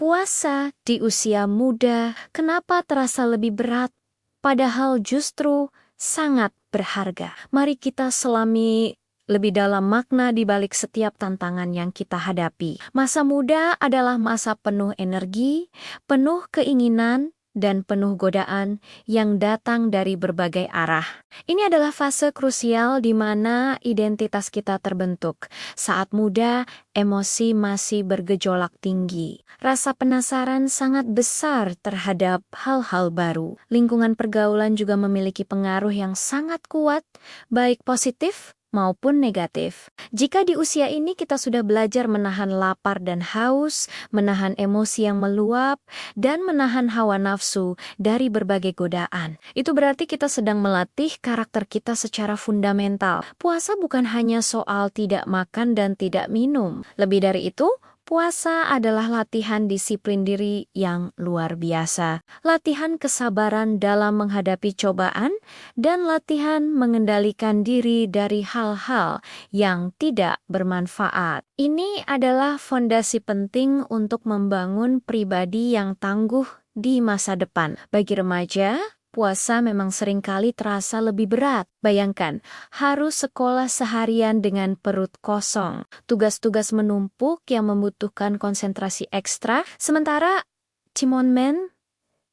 Puasa di usia muda kenapa terasa lebih berat, padahal justru sangat berharga. Mari kita selami lebih dalam makna di balik setiap tantangan yang kita hadapi. Masa muda adalah masa penuh energi, penuh keinginan, dan penuh godaan yang datang dari berbagai arah. Ini adalah fase krusial di mana identitas kita terbentuk. Saat muda, emosi masih bergejolak tinggi. Rasa penasaran sangat besar terhadap hal-hal baru. Lingkungan pergaulan juga memiliki pengaruh yang sangat kuat, baik positif maupun negatif. Jika di usia ini kita sudah belajar menahan lapar dan haus, menahan emosi yang meluap, dan menahan hawa nafsu dari berbagai godaan, itu berarti kita sedang melatih karakter kita secara fundamental. Puasa bukan hanya soal tidak makan dan tidak minum. Lebih dari itu, puasa adalah latihan disiplin diri yang luar biasa. Latihan kesabaran dalam menghadapi cobaan dan latihan mengendalikan diri dari hal-hal yang tidak bermanfaat. Ini adalah fondasi penting untuk membangun pribadi yang tangguh di masa depan. Bagi remaja, puasa memang seringkali terasa lebih berat. Bayangkan, harus sekolah seharian dengan perut kosong. Tugas-tugas menumpuk yang membutuhkan konsentrasi ekstra. Sementara cimonmen,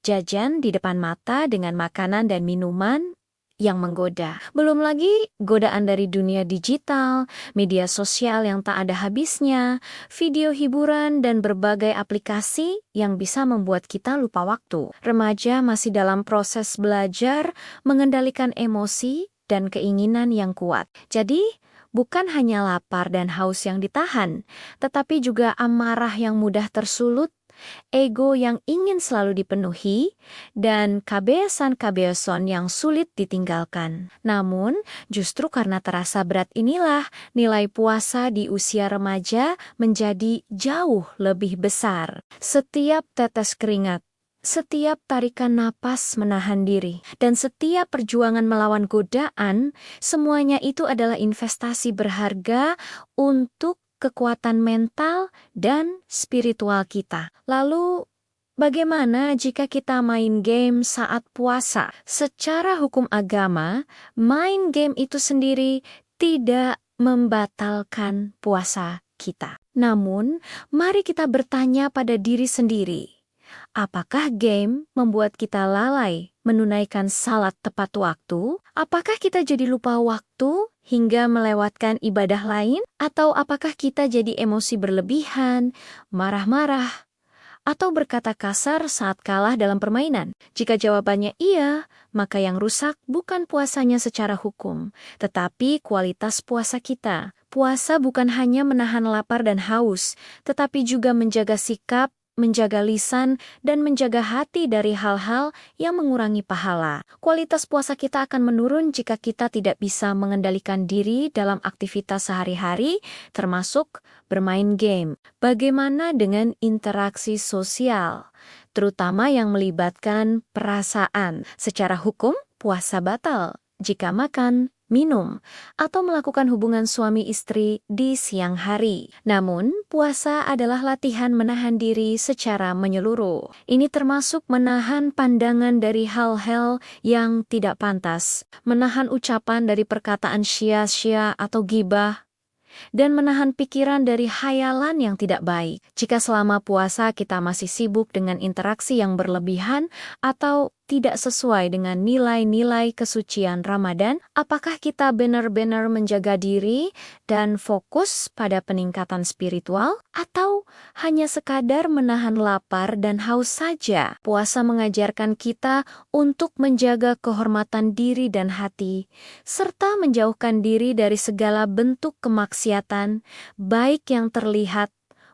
jajan di depan mata dengan makanan dan minuman yang menggoda. Belum lagi godaan dari dunia digital, media sosial yang tak ada habisnya, video hiburan dan berbagai aplikasi yang bisa membuat kita lupa waktu. Remaja masih dalam proses belajar mengendalikan emosi dan keinginan yang kuat. Jadi, bukan hanya lapar dan haus yang ditahan, tetapi juga amarah yang mudah tersulut, ego yang ingin selalu dipenuhi, dan kebiasaan-kebiasaan yang sulit ditinggalkan. Namun, justru karena terasa berat inilah nilai puasa di usia remaja menjadi jauh lebih besar. Setiap tetes keringat, setiap tarikan napas menahan diri, dan setiap perjuangan melawan godaan, semuanya itu adalah investasi berharga untuk kekuatan mental dan spiritual kita. Lalu, bagaimana jika kita main game saat puasa? Secara hukum agama, main game itu sendiri tidak membatalkan puasa kita. Namun, mari kita bertanya pada diri sendiri. Apakah game membuat kita lalai menunaikan salat tepat waktu? Apakah kita jadi lupa waktu hingga melewatkan ibadah lain? Atau apakah kita jadi emosi berlebihan, marah-marah, atau berkata kasar saat kalah dalam permainan? Jika jawabannya iya, maka yang rusak bukan puasanya secara hukum, tetapi kualitas puasa kita. Puasa bukan hanya menahan lapar dan haus, tetapi juga menjaga sikap, menjaga lisan, dan menjaga hati dari hal-hal yang mengurangi pahala. Kualitas puasa kita akan menurun jika kita tidak bisa mengendalikan diri dalam aktivitas sehari-hari, termasuk bermain game. Bagaimana dengan interaksi sosial, terutama yang melibatkan perasaan? Secara hukum, puasa batal jika makan, minum, atau melakukan hubungan suami istri di siang hari. Namun, puasa adalah latihan menahan diri secara menyeluruh. Ini termasuk menahan pandangan dari hal-hal yang tidak pantas, menahan ucapan dari perkataan sia-sia atau ghibah, dan menahan pikiran dari khayalan yang tidak baik. Jika selama puasa kita masih sibuk dengan interaksi yang berlebihan atau tidak sesuai dengan nilai-nilai kesucian Ramadan, apakah kita benar-benar menjaga diri dan fokus pada peningkatan spiritual, atau hanya sekadar menahan lapar dan haus saja? Puasa mengajarkan kita untuk menjaga kehormatan diri dan hati, serta menjauhkan diri dari segala bentuk kemaksiatan, baik yang terlihat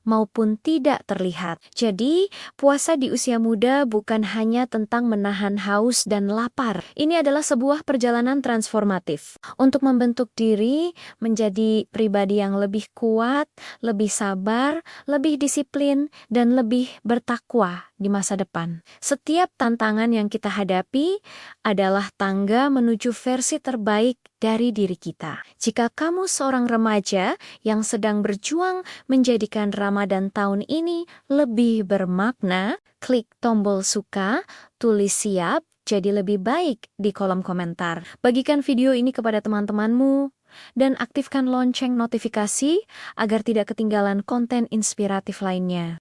maupun tidak terlihat. Jadi, puasa di usia muda bukan hanya tentang menahan haus dan lapar. Ini adalah sebuah perjalanan transformatif untuk membentuk diri menjadi pribadi yang lebih kuat, lebih sabar, lebih disiplin, dan lebih bertakwa di masa depan. Setiap tantangan yang kita hadapi adalah tangga menuju versi terbaik dari diri kita. Jika kamu seorang remaja yang sedang berjuang menjadikan Ramadan tahun ini lebih bermakna, klik tombol suka, tulis siap, jadi lebih baik di kolom komentar. Bagikan video ini kepada teman-temanmu, dan aktifkan lonceng notifikasi agar tidak ketinggalan konten inspiratif lainnya.